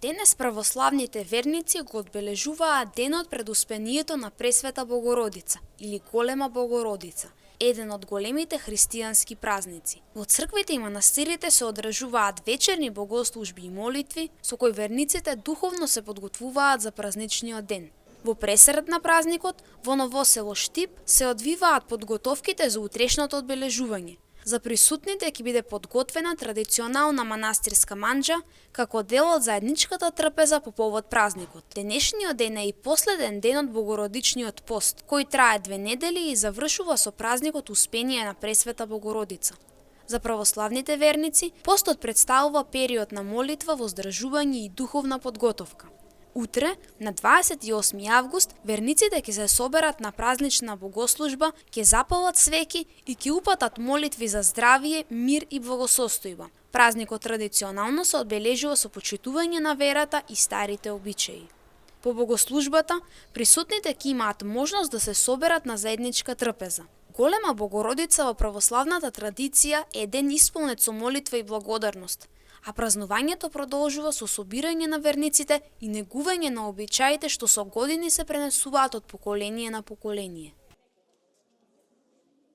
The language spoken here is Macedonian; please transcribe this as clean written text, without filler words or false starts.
Денес православните верници го одбележуваат денот пред успението на Пресвета Богородица или Голема Богородица, еден од големите христијански празници. Во црквите и манастирите се одржуваат вечерни богослужби и молитви со кои верниците духовно се подготвуваат за празничниот ден. Во пресред на празникот, во Новосело Штип, се одвиваат подготовките за утрешното одбележување. За присутните ќе биде подготвена традиционална манастирска манџа како дел од заедничката трпеза по повод празникот. Денешниот ден е и последен ден од Богородичниот пост, кој трае 2 недели и завршува со празникот Успение на Пресвета Богородица. За православните верници, постот представува период на молитва, воздржување и духовна подготовка. Утре, на 28 август, верниците ќе се соберат на празнична богослужба, ќе запалат свеќи и ќе упатат молитви за здравие, мир и благосостојба. Празникот традиционално се одбележува со почитување на верата и старите обичаи. По богослужбата, присутните ќе имаат можност да се соберат на заедничка трпеза. Голема Богородица во православната традиција е ден исполнет со молитва и благодарност, а празнувањето продолжува со собирање на верниците и негување на обичаите што со години се пренесуваат од поколение на поколение.